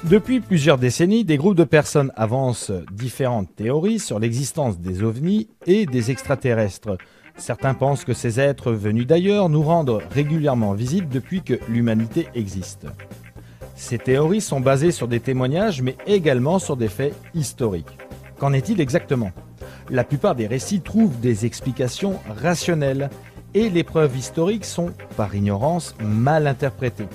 Depuis plusieurs décennies, des groupes de personnes avancent différentes théories sur l'existence des ovnis et des extraterrestres. Certains pensent que ces êtres venus d'ailleurs nous rendent régulièrement visite depuis que l'humanité existe. Ces théories sont basées sur des témoignages mais également sur des faits historiques. Qu'en est-il exactement ? La plupart des récits trouvent des explications rationnelles et les preuves historiques sont, par ignorance, mal interprétées.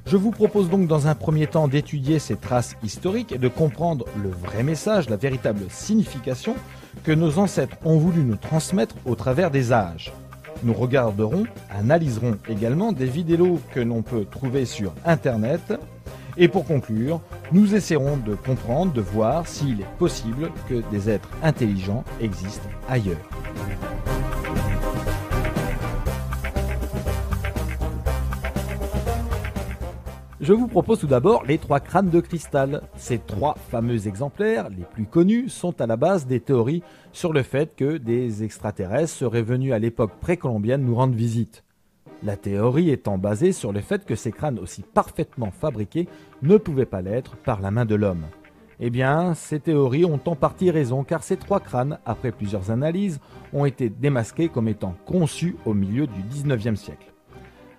Je vous propose donc dans un premier temps d'étudier ces traces historiques et de comprendre le vrai message, la véritable signification que nos ancêtres ont voulu nous transmettre au travers des âges. Nous regarderons, analyserons également des vidéos que l'on peut trouver sur Internet. Et pour conclure, nous essaierons de comprendre, de voir s'il est possible que des êtres intelligents existent ailleurs. Je vous propose tout d'abord les 3 crânes de cristal. Ces 3 fameux exemplaires, les plus connus, sont à la base des théories sur le fait que des extraterrestres seraient venus à l'époque précolombienne nous rendre visite. La théorie étant basée sur le fait que ces crânes aussi parfaitement fabriqués ne pouvaient pas l'être par la main de l'homme. Eh bien, ces théories ont en partie raison car ces 3 crânes, après plusieurs analyses, ont été démasqués comme étant conçus au milieu du 19e siècle.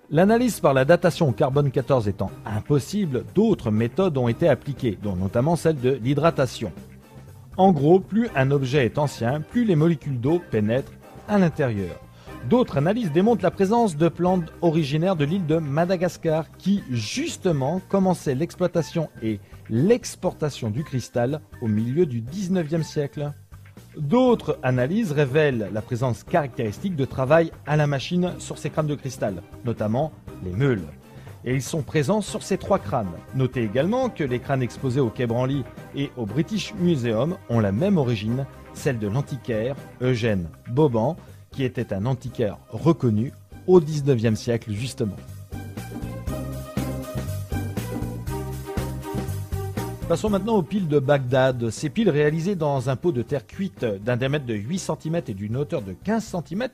L'analyse par la datation au carbone 14 étant impossible, d'autres méthodes ont été appliquées, dont notamment celle de l'hydratation. En gros, plus un objet est ancien, plus les molécules d'eau pénètrent à l'intérieur. D'autres analyses démontrent la présence de plantes originaires de l'île de Madagascar qui, justement, commençaient l'exploitation et l'exportation du cristal au milieu du 19e siècle. D'autres analyses révèlent la présence caractéristique de travail à la machine sur ces crânes de cristal, notamment les meules. Et ils sont présents sur ces 3 crânes. Notez également que les crânes exposés au Quai Branly et au British Museum ont la même origine, celle de l'antiquaire Eugène Boban, qui était un antiquaire reconnu au 19e siècle justement. Passons maintenant aux piles de Bagdad. Ces piles réalisées dans un pot de terre cuite d'un diamètre de 8 cm et d'une hauteur de 15 cm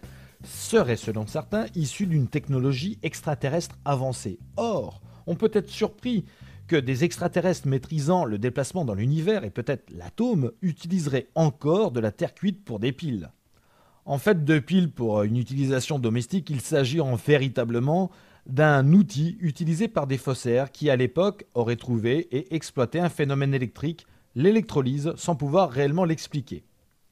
seraient, selon certains, issues d'une technologie extraterrestre avancée. Or, on peut être surpris que des extraterrestres maîtrisant le déplacement dans l'univers et peut-être l'atome utiliseraient encore de la terre cuite pour des piles. En fait, de piles pour une utilisation domestique, il s'agit véritablement d'un outil utilisé par des faussaires qui, à l'époque, auraient trouvé et exploité un phénomène électrique, l'électrolyse, sans pouvoir réellement l'expliquer.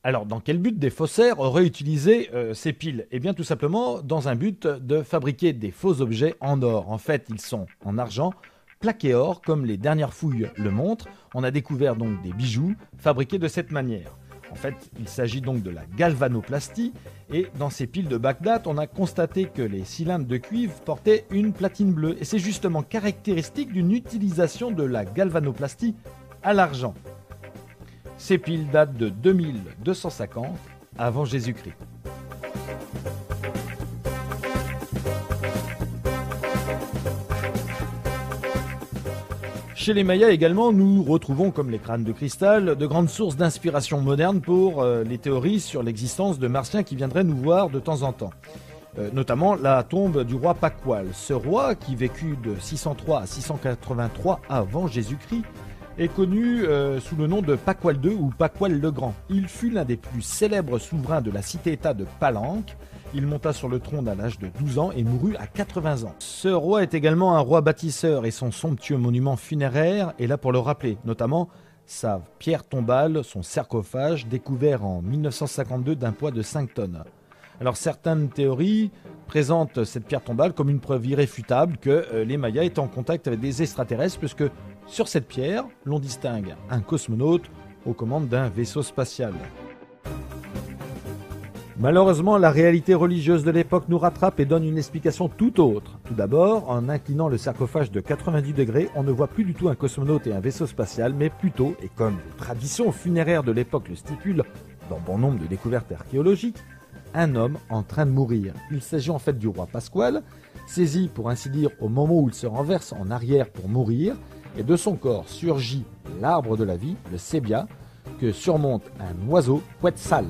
Alors, dans quel but des faussaires auraient utilisé ces piles ? Eh bien, tout simplement dans un but de fabriquer des faux objets en or. En fait, ils sont en argent, plaqués or, comme les dernières fouilles le montrent. On a découvert donc des bijoux fabriqués de cette manière. En fait, il s'agit donc de la galvanoplastie et dans ces piles de Bagdad, on a constaté que les cylindres de cuivre portaient une platine bleue et c'est justement caractéristique d'une utilisation de la galvanoplastie à l'argent. Ces piles datent de 2250 avant Jésus-Christ. Chez les Mayas également, nous retrouvons, comme les crânes de cristal, de grandes sources d'inspiration moderne pour les théories sur l'existence de martiens qui viendraient nous voir de temps en temps. Notamment la tombe du roi Pakwal. Ce roi, qui vécut de 603 à 683 avant Jésus-Christ, est connu sous le nom de Pakwal II ou Pakwal le Grand. Il fut l'un des plus célèbres souverains de la cité-État de Palenque. Il monta sur le trône à l'âge de 12 ans et mourut à 80 ans. Ce roi est également un roi bâtisseur et son somptueux monument funéraire est là pour le rappeler, notamment sa pierre tombale, son sarcophage, découvert en 1952 d'un poids de 5 tonnes. Alors certaines théories présentent cette pierre tombale comme une preuve irréfutable que les Mayas étaient en contact avec des extraterrestres puisque sur cette pierre, l'on distingue un cosmonaute aux commandes d'un vaisseau spatial. Malheureusement, la réalité religieuse de l'époque nous rattrape et donne une explication tout autre. Tout d'abord, en inclinant le sarcophage de 90 degrés, on ne voit plus du tout un cosmonaute et un vaisseau spatial, mais plutôt, et comme les traditions funéraires de l'époque le stipulent, dans bon nombre de découvertes archéologiques, un homme en train de mourir. Il s'agit en fait du roi Pasquale, saisi pour ainsi dire au moment où il se renverse en arrière pour mourir, et de son corps surgit l'arbre de la vie, le sébia, que surmonte un oiseau quetzal.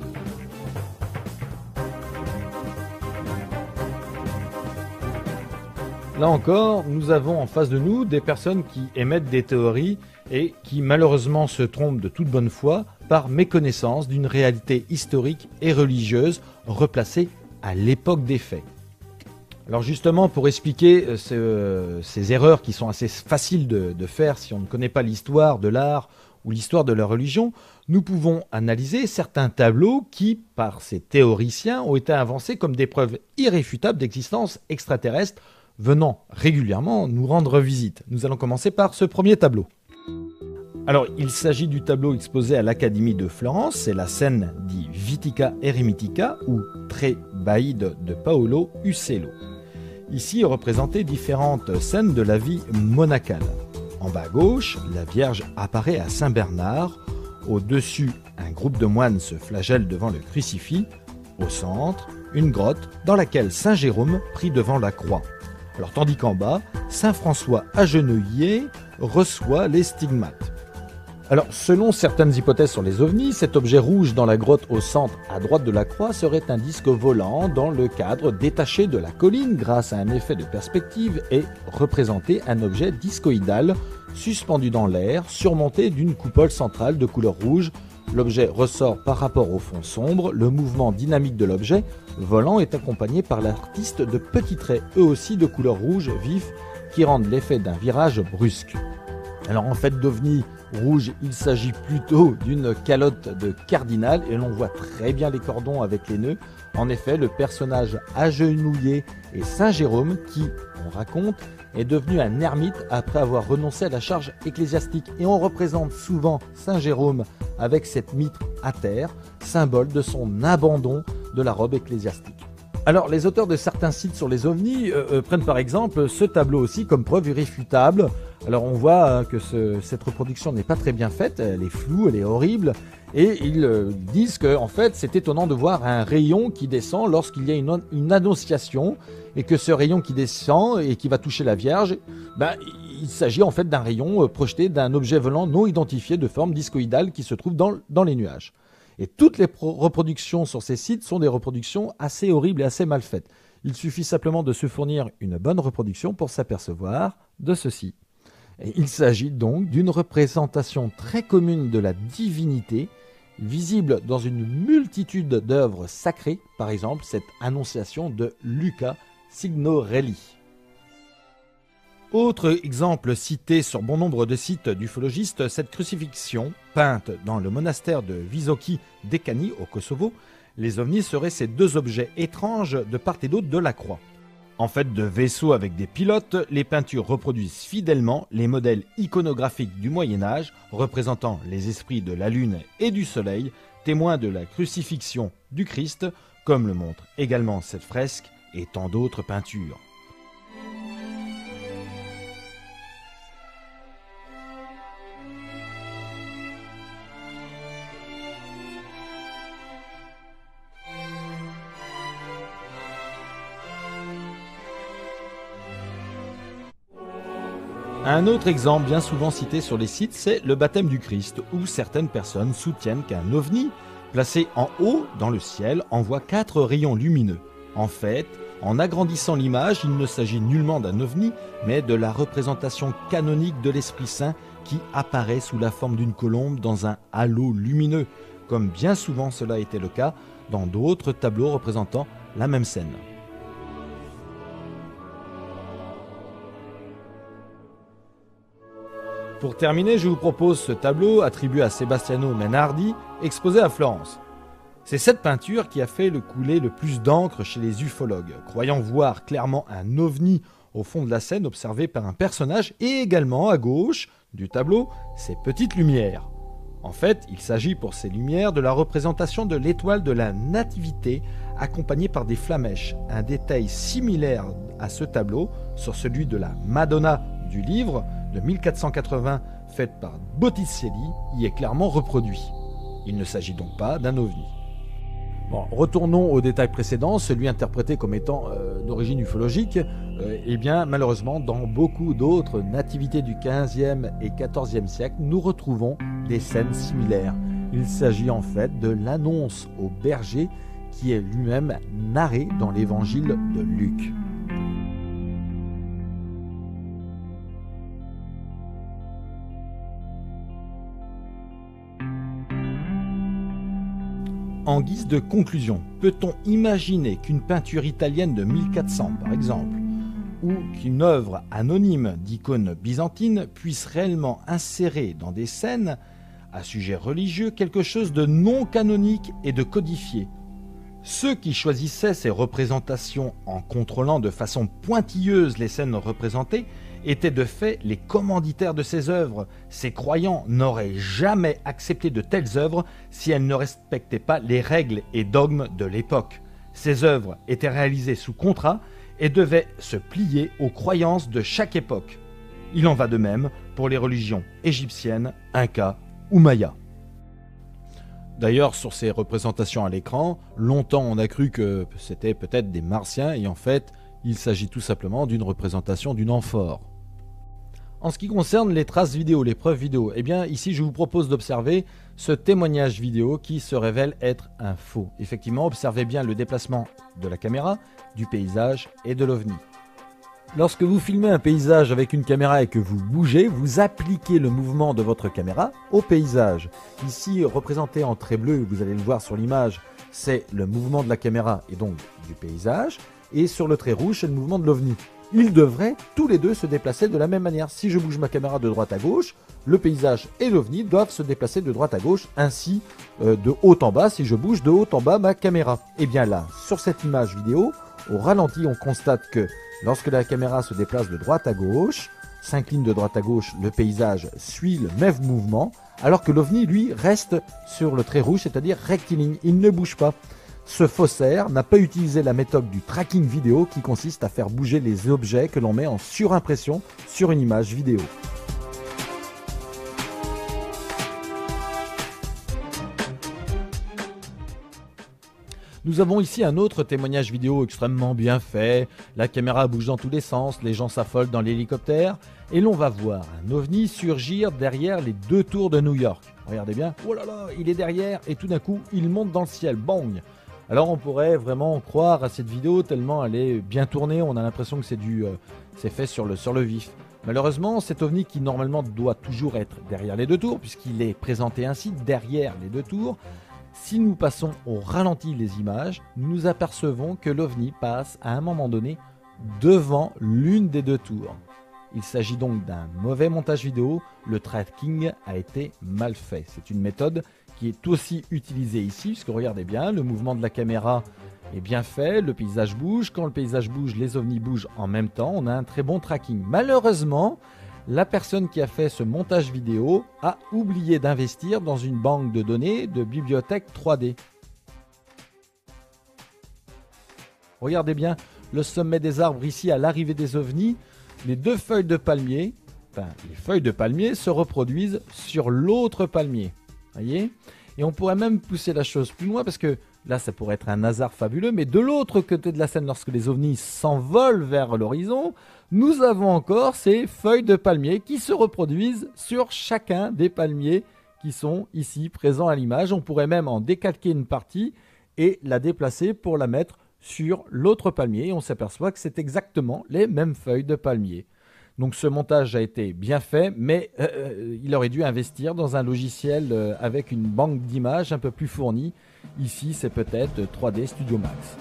Là encore, nous avons en face de nous des personnes qui émettent des théories et qui malheureusement se trompent de toute bonne foi par méconnaissance d'une réalité historique et religieuse replacée à l'époque des faits. Alors justement, pour expliquer ces erreurs qui sont assez faciles de faire si on ne connaît pas l'histoire de l'art ou l'histoire de la religion, nous pouvons analyser certains tableaux qui, par ces théoriciens, ont été avancés comme des preuves irréfutables d'existence extraterrestre venant régulièrement nous rendre visite. Nous allons commencer par ce premier tableau. Alors, il s'agit du tableau exposé à l'Académie de Florence, c'est la scène dit Vitica Eremitica ou Tre Baide de Paolo Uccello. Ici est représentées différentes scènes de la vie monacale. En bas à gauche, la Vierge apparaît à Saint-Bernard. Au-dessus, un groupe de moines se flagelle devant le crucifix. Au centre, une grotte dans laquelle Saint Jérôme prie devant la croix. Alors, tandis qu'en bas, Saint François agenouillé reçoit les stigmates. Alors, selon certaines hypothèses sur les ovnis, cet objet rouge dans la grotte au centre à droite de la croix serait un disque volant dans le cadre détaché de la colline grâce à un effet de perspective et représenter un objet discoïdal suspendu dans l'air, surmonté d'une coupole centrale de couleur rouge. L'objet ressort par rapport au fond sombre. Le mouvement dynamique de l'objet volant est accompagné par l'artiste de petits traits, eux aussi de couleur rouge vif, qui rendent l'effet d'un virage brusque. Alors en fait d'ovni rouge, il s'agit plutôt d'une calotte de cardinal et l'on voit très bien les cordons avec les nœuds. En effet, le personnage agenouillé est Saint Jérôme qui, on raconte, est devenu un ermite après avoir renoncé à la charge ecclésiastique. Et on représente souvent Saint Jérôme avec cette mitre à terre, symbole de son abandon de la robe ecclésiastique. Alors, les auteurs de certains sites sur les ovnis prennent par exemple ce tableau aussi comme preuve irréfutable. Alors, on voit que cette reproduction n'est pas très bien faite, elle est floue, elle est horrible. Et ils disent que en fait, c'est étonnant de voir un rayon qui descend lorsqu'il y a une annonciation et que ce rayon qui descend et qui va toucher la Vierge, il s'agit en fait d'un rayon projeté d'un objet volant non identifié de forme discoïdale qui se trouve dans les nuages. Et toutes les reproductions sur ces sites sont des reproductions assez horribles et assez mal faites. Il suffit simplement de se fournir une bonne reproduction pour s'apercevoir de ceci. Et il s'agit donc d'une représentation très commune de la divinité, visible dans une multitude d'œuvres sacrées, par exemple cette Annonciation de Luca Signorelli. Autre exemple cité sur bon nombre de sites d'ufologistes, cette crucifixion peinte dans le monastère de Visoki Dekani au Kosovo. Les ovnis seraient ces deux objets étranges de part et d'autre de la croix. En fait de vaisseaux avec des pilotes, les peintures reproduisent fidèlement les modèles iconographiques du Moyen-Âge représentant les esprits de la lune et du soleil, témoins de la crucifixion du Christ, comme le montre également cette fresque et tant d'autres peintures. Un autre exemple bien souvent cité sur les sites, c'est le baptême du Christ, où certaines personnes soutiennent qu'un ovni, placé en haut dans le ciel, envoie 4 rayons lumineux. En fait, en agrandissant l'image, il ne s'agit nullement d'un ovni, mais de la représentation canonique de l'Esprit Saint qui apparaît sous la forme d'une colombe dans un halo lumineux, comme bien souvent cela était le cas dans d'autres tableaux représentant la même scène. Pour terminer, je vous propose ce tableau attribué à Sebastiano Mainardi, exposé à Florence. C'est cette peinture qui a fait couler le plus d'encre chez les ufologues, croyant voir clairement un ovni au fond de la scène observé par un personnage et également à gauche du tableau, ces petites lumières. En fait, il s'agit pour ces lumières de la représentation de l'étoile de la Nativité accompagnée par des flamèches, un détail similaire à ce tableau sur celui de la Madonna du livre de 1480 faite par Botticelli y est clairement reproduit. Il ne s'agit donc pas d'un ovni. Bon, retournons au détail précédent, celui interprété comme étant d'origine ufologique. Malheureusement, dans beaucoup d'autres nativités du XVe et XIVe siècle, nous retrouvons des scènes similaires. Il s'agit en fait de l'annonce au berger qui est lui-même narré dans l'évangile de Luc. En guise de conclusion, peut-on imaginer qu'une peinture italienne de 1400 par exemple, ou qu'une œuvre anonyme d'icônes byzantines puisse réellement insérer dans des scènes à sujet religieux quelque chose de non canonique et de codifié? Ceux qui choisissaient ces représentations en contrôlant de façon pointilleuse les scènes représentées étaient de fait les commanditaires de ces œuvres. Ces croyants n'auraient jamais accepté de telles œuvres si elles ne respectaient pas les règles et dogmes de l'époque. Ces œuvres étaient réalisées sous contrat et devaient se plier aux croyances de chaque époque. Il en va de même pour les religions égyptiennes, incas ou mayas. D'ailleurs, sur ces représentations à l'écran, longtemps on a cru que c'était peut-être des martiens et en fait, il s'agit tout simplement d'une représentation d'une amphore. En ce qui concerne les traces vidéo, les preuves vidéo, eh bien ici je vous propose d'observer ce témoignage vidéo qui se révèle être un faux. Effectivement, observez bien le déplacement de la caméra, du paysage et de l'OVNI. Lorsque vous filmez un paysage avec une caméra et que vous bougez, vous appliquez le mouvement de votre caméra au paysage. Ici, représenté en trait bleu, vous allez le voir sur l'image, c'est le mouvement de la caméra et donc du paysage. Et sur le trait rouge, c'est le mouvement de l'OVNI. Ils devraient tous les deux se déplacer de la même manière. Si je bouge ma caméra de droite à gauche, le paysage et l'OVNI doivent se déplacer de droite à gauche, ainsi de haut en bas si je bouge de haut en bas ma caméra. Et bien là, sur cette image vidéo, au ralenti, on constate que lorsque la caméra se déplace de droite à gauche, s'incline de droite à gauche, le paysage suit le même mouvement, alors que l'OVNI, lui, reste sur le trait rouge, c'est-à-dire rectiligne, il ne bouge pas. Ce faussaire n'a pas utilisé la méthode du tracking vidéo qui consiste à faire bouger les objets que l'on met en surimpression sur une image vidéo. Nous avons ici un autre témoignage vidéo extrêmement bien fait. La caméra bouge dans tous les sens, les gens s'affolent dans l'hélicoptère et l'on va voir un ovni surgir derrière les deux tours de New York. Regardez bien, oh là là, il est derrière et tout d'un coup, il monte dans le ciel, bang! Alors on pourrait vraiment croire à cette vidéo tellement elle est bien tournée, on a l'impression que c'est fait sur le vif. Malheureusement, cet ovni qui normalement doit toujours être derrière les deux tours, puisqu'il est présenté ainsi derrière les deux tours, si nous passons au ralenti les images, nous nous apercevons que l'ovni passe à un moment donné devant l'une des deux tours. Il s'agit donc d'un mauvais montage vidéo, le tracking a été mal fait. C'est une méthode qui est aussi utilisée ici, puisque regardez bien, le mouvement de la caméra est bien fait, le paysage bouge, quand le paysage bouge, les ovnis bougent en même temps, on a un très bon tracking. Malheureusement, la personne qui a fait ce montage vidéo a oublié d'investir dans une banque de données de bibliothèque 3D. Regardez bien le sommet des arbres ici à l'arrivée des ovnis, les deux feuilles de palmier, les feuilles de palmier se reproduisent sur l'autre palmier. Voyez ? Et on pourrait même pousser la chose plus loin parce que là ça pourrait être un hasard fabuleux, mais de l'autre côté de la scène, lorsque les ovnis s'envolent vers l'horizon, nous avons encore ces feuilles de palmier qui se reproduisent sur chacun des palmiers qui sont ici présents à l'image. On pourrait même en décalquer une partie et la déplacer pour la mettre sur l'autre palmier. Et on s'aperçoit que c'est exactement les mêmes feuilles de palmier. Donc ce montage a été bien fait, mais il aurait dû investir dans un logiciel avec une banque d'images un peu plus fournie. Ici, c'est peut-être 3D Studio Max.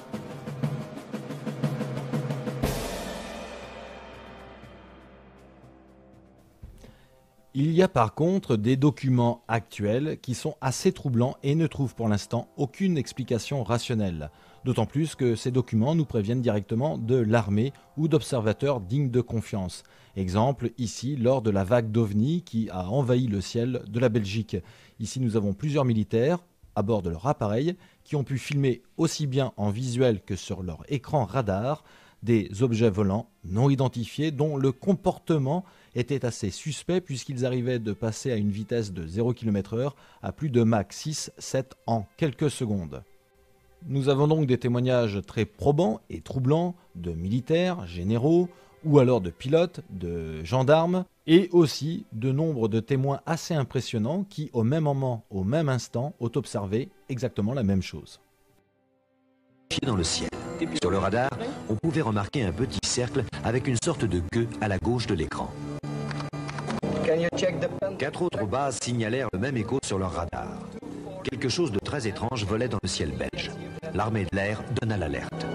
Il y a par contre des documents actuels qui sont assez troublants et ne trouvent pour l'instant aucune explication rationnelle. D'autant plus que ces documents nous préviennent directement de l'armée ou d'observateurs dignes de confiance. Exemple, ici, lors de la vague d'OVNI qui a envahi le ciel de la Belgique. Ici, nous avons plusieurs militaires à bord de leur appareil qui ont pu filmer aussi bien en visuel que sur leur écran radar des objets volants non identifiés dont le comportement était assez suspect puisqu'ils arrivaient de passer à une vitesse de 0 km/h à plus de Mach 6-7 en quelques secondes. Nous avons donc des témoignages très probants et troublants de militaires, généraux ou alors de pilotes, de gendarmes et aussi de nombre de témoins assez impressionnants qui au même moment, au même instant, ont observé exactement la même chose. Dans le ciel. Sur le radar, on pouvait remarquer un petit cercle avec une sorte de queue à la gauche de l'écran. 4 autres bases signalèrent le même écho sur leur radar. quelque chose de très étrange volait dans le ciel belge. L'armée de l'air donna l'alerte.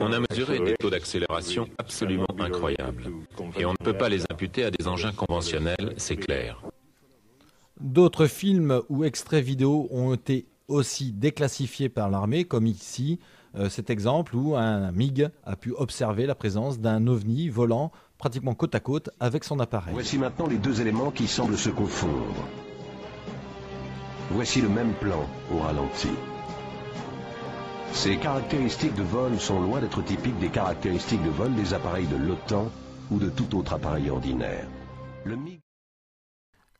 On a mesuré des taux d'accélération absolument incroyables. Et on ne peut pas les imputer à des engins conventionnels, c'est clair. D'autres films ou extraits vidéo ont été aussi déclassifiés par l'armée, comme ici, cet exemple où un MiG a pu observer la présence d'un ovni volant pratiquement côte à côte avec son appareil. Voici maintenant les deux éléments qui semblent se confondre. Voici le même plan au ralenti. Ces caractéristiques de vol sont loin d'être typiques des caractéristiques de vol des appareils de l'OTAN ou de tout autre appareil ordinaire. Le MiG...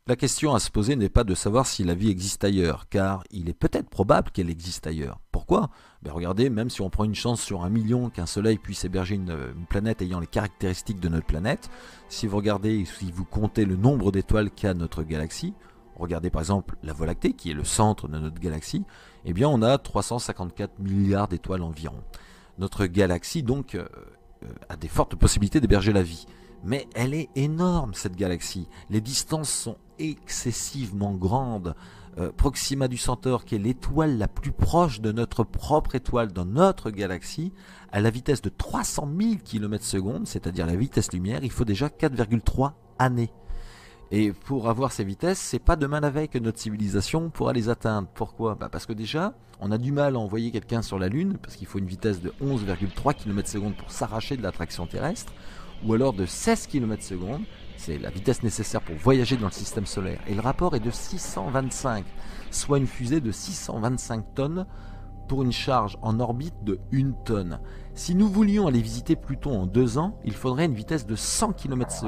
La question à se poser n'est pas de savoir si la vie existe ailleurs, car il est peut-être probable qu'elle existe ailleurs. Pourquoi ? Regardez, même si on prend une chance sur 1 million qu'un soleil puisse héberger une planète ayant les caractéristiques de notre planète, si vous regardez, si vous comptez le nombre d'étoiles qu'a notre galaxie, regardez par exemple la Voie lactée, qui est le centre de notre galaxie, eh bien on a 354 milliards d'étoiles environ. Notre galaxie donc a des fortes possibilités d'héberger la vie. Mais elle est énorme, cette galaxie. Les distances sont excessivement grandes. Proxima du Centaure, qui est l'étoile la plus proche de notre propre étoile dans notre galaxie, à la vitesse de 300 000 km/s, c'est-à-dire la vitesse lumière, il faut déjà 4,3 années. Et pour avoir ces vitesses, c'est pas demain la veille que notre civilisation pourra les atteindre. Pourquoi ? Parce que déjà, on a du mal à envoyer quelqu'un sur la Lune, parce qu'il faut une vitesse de 11,3 km/s pour s'arracher de l'attraction terrestre, ou alors de 16 km/s, c'est la vitesse nécessaire pour voyager dans le système solaire. Et le rapport est de 625, soit une fusée de 625 tonnes pour une charge en orbite de 1 tonne. Si nous voulions aller visiter Pluton en 2 ans, il faudrait une vitesse de 100 km/s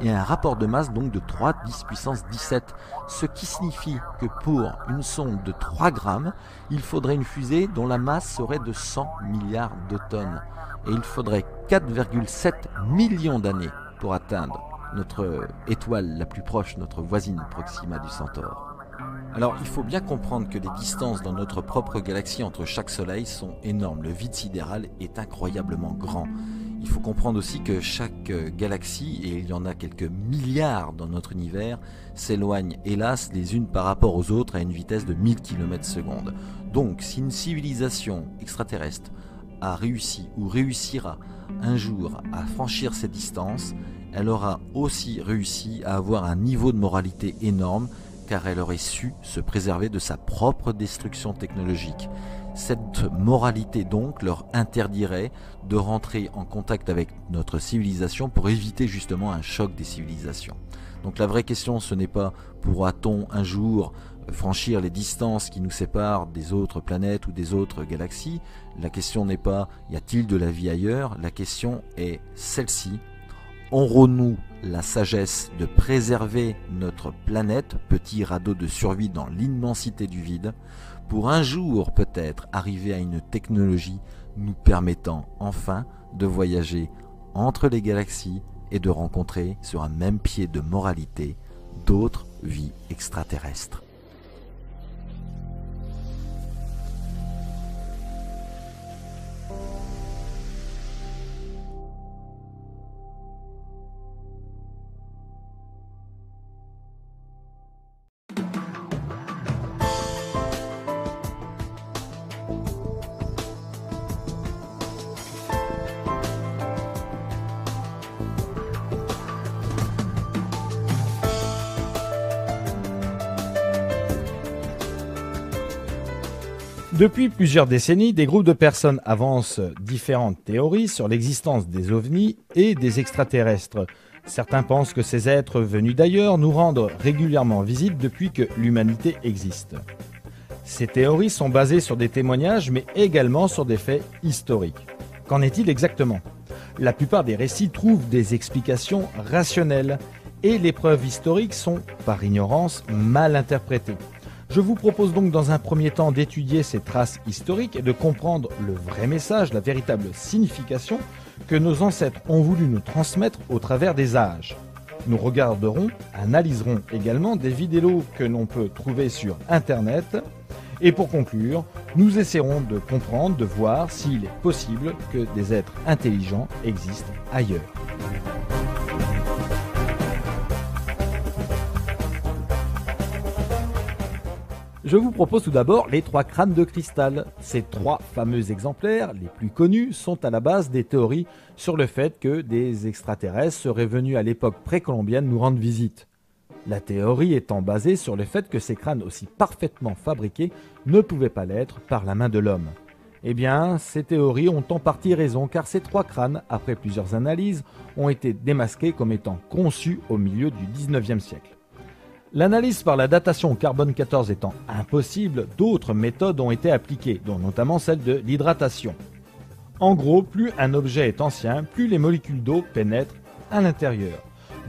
et un rapport de masse donc de 3 10 puissance 17, ce qui signifie que pour une sonde de 3 grammes, il faudrait une fusée dont la masse serait de 100 milliards de tonnes. Et il faudrait 4,7 millions d'années pour atteindre notre étoile la plus proche, notre voisine Proxima du Centaure. Alors il faut bien comprendre que les distances dans notre propre galaxie entre chaque soleil sont énormes. Le vide sidéral est incroyablement grand. Il faut comprendre aussi que chaque galaxie, et il y en a quelques milliards dans notre univers, s'éloignent hélas les unes par rapport aux autres à une vitesse de 1000 km/s. Donc si une civilisation extraterrestre a réussi ou réussira un jour à franchir ces distances, elle aura aussi réussi à avoir un niveau de moralité énorme, car elle aurait su se préserver de sa propre destruction technologique. Cette moralité donc leur interdirait de rentrer en contact avec notre civilisation pour éviter justement un choc des civilisations. Donc la vraie question, ce n'est pas pourra-t-on un jour franchir les distances qui nous séparent des autres planètes ou des autres galaxies. La question n'est pas y a-t-il de la vie ailleurs. La question est celle-ci: aurons-nous la sagesse de préserver notre planète, petit radeau de survie dans l'immensité du vide, pour un jour peut-être arriver à une technologie nous permettant enfin de voyager entre les galaxies et de rencontrer sur un même pied de moralité d'autres vies extraterrestres. Depuis plusieurs décennies, des groupes de personnes avancent différentes théories sur l'existence des ovnis et des extraterrestres. Certains pensent que ces êtres venus d'ailleurs nous rendent régulièrement visite depuis que l'humanité existe. Ces théories sont basées sur des témoignages, mais également sur des faits historiques. Qu'en est-il exactement ? La plupart des récits trouvent des explications rationnelles, et les preuves historiques sont, par ignorance, mal interprétées. Je vous propose donc dans un premier temps d'étudier ces traces historiques et de comprendre le vrai message, la véritable signification que nos ancêtres ont voulu nous transmettre au travers des âges. Nous regarderons, analyserons également des vidéos que l'on peut trouver sur Internet. Et pour conclure, nous essaierons de comprendre, de voir s'il est possible que des êtres intelligents existent ailleurs. Je vous propose tout d'abord les 3 crânes de cristal. Ces 3 fameux exemplaires, les plus connus, sont à la base des théories sur le fait que des extraterrestres seraient venus à l'époque précolombienne nous rendre visite. La théorie étant basée sur le fait que ces crânes aussi parfaitement fabriqués ne pouvaient pas l'être par la main de l'homme. Eh bien, ces théories ont en partie raison car ces 3 crânes, après plusieurs analyses, ont été démasqués comme étant conçus au milieu du 19e siècle. L'analyse par la datation au carbone 14 étant impossible, d'autres méthodes ont été appliquées, dont notamment celle de l'hydratation. En gros, plus un objet est ancien, plus les molécules d'eau pénètrent à l'intérieur.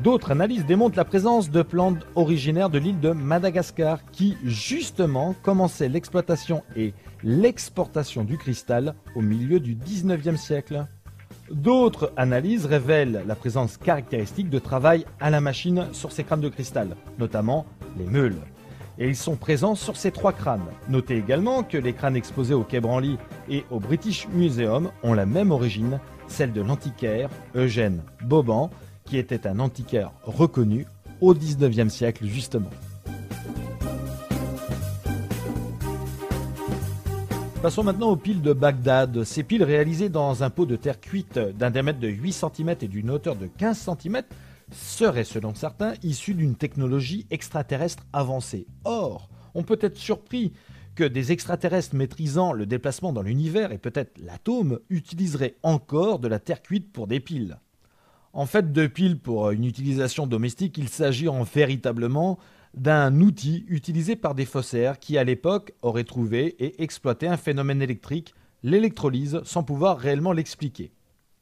D'autres analyses démontrent la présence de plantes originaires de l'île de Madagascar qui, justement, commençaient l'exploitation et l'exportation du cristal au milieu du 19e siècle. D'autres analyses révèlent la présence caractéristique de travail à la machine sur ces crânes de cristal, notamment les meules. Et ils sont présents sur ces 3 crânes. Notez également que les crânes exposés au Quai Branly et au British Museum ont la même origine, celle de l'antiquaire Eugène Boban, qui était un antiquaire reconnu au 19e siècle justement. Passons maintenant aux piles de Bagdad. Ces piles réalisées dans un pot de terre cuite d'un diamètre de 8 cm et d'une hauteur de 15 cm seraient, selon certains, issues d'une technologie extraterrestre avancée. Or, on peut être surpris que des extraterrestres maîtrisant le déplacement dans l'univers et peut-être l'atome utiliseraient encore de la terre cuite pour des piles. En fait, de piles pour une utilisation domestique, il s'agit véritablement d'un outil utilisé par des faussaires qui, à l'époque, auraient trouvé et exploité un phénomène électrique, l'électrolyse, sans pouvoir réellement l'expliquer.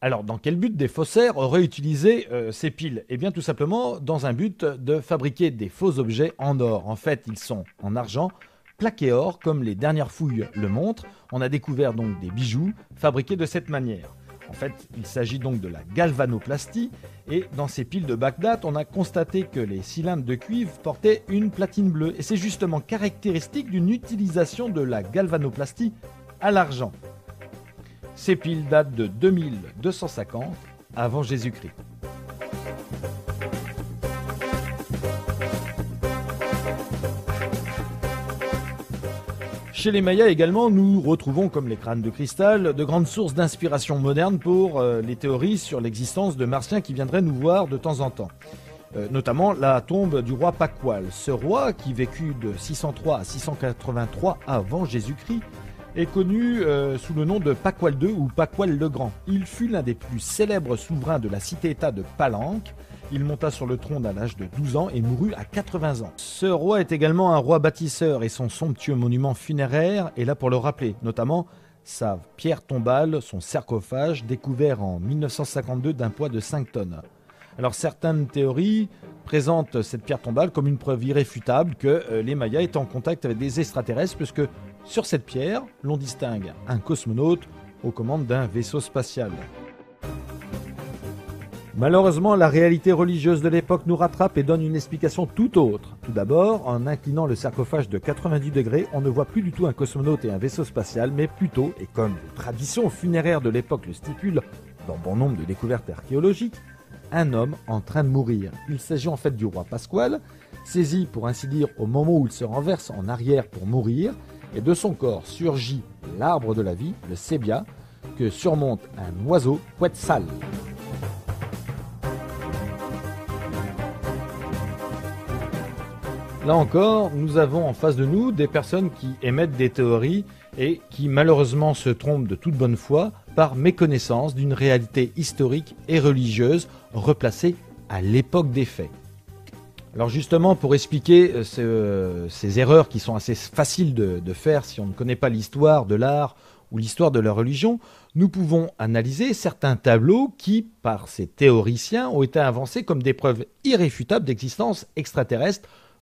Alors, dans quel but des faussaires auraient utilisé ces piles ? Eh bien, tout simplement dans un but de fabriquer des faux objets en or. En fait, ils sont en argent, plaqués or, comme les dernières fouilles le montrent. On a découvert donc des bijoux fabriqués de cette manière. En fait, il s'agit donc de la galvanoplastie, et dans ces piles de Bagdad, on a constaté que les cylindres de cuivre portaient une platine bleue, et c'est justement caractéristique d'une utilisation de la galvanoplastie à l'argent. Ces piles datent de 2250 avant Jésus-Christ. Chez les Mayas également, nous retrouvons, comme les crânes de cristal, de grandes sources d'inspiration moderne pour les théories sur l'existence de martiens qui viendraient nous voir de temps en temps. Notamment la tombe du roi Pakwal. Ce roi, qui vécut de 603 à 683 avant Jésus-Christ, est connu sous le nom de Pakwal II ou Pakwal le Grand. Il fut l'un des plus célèbres souverains de la cité-État de Palenque. Il monta sur le trône à l'âge de 12 ans et mourut à 80 ans. Ce roi est également un roi bâtisseur et son somptueux monument funéraire est là pour le rappeler, notamment sa pierre tombale, son sarcophage, découvert en 1952 d'un poids de 5 tonnes. Alors certaines théories présentent cette pierre tombale comme une preuve irréfutable que les Mayas étaient en contact avec des extraterrestres, puisque sur cette pierre, l'on distingue un cosmonaute aux commandes d'un vaisseau spatial. Malheureusement, la réalité religieuse de l'époque nous rattrape et donne une explication tout autre. Tout d'abord, en inclinant le sarcophage de 90 degrés, on ne voit plus du tout un cosmonaute et un vaisseau spatial, mais plutôt, et comme les traditions funéraires de l'époque le stipulent, dans bon nombre de découvertes archéologiques, un homme en train de mourir. Il s'agit en fait du roi Pasquale, saisi pour ainsi dire au moment où il se renverse en arrière pour mourir, et de son corps surgit l'arbre de la vie, le sébia, que surmonte un oiseau quetzal. Là encore, nous avons en face de nous des personnes qui émettent des théories et qui malheureusement se trompent de toute bonne foi par méconnaissance d'une réalité historique et religieuse replacée à l'époque des faits. Alors justement, pour expliquer ces erreurs qui sont assez faciles de faire si on ne connaît pas l'histoire de l'art ou l'histoire de la religion, nous pouvons analyser certains tableaux qui, par ces théoriciens, ont été avancés comme des preuves irréfutables d'existence extraterrestre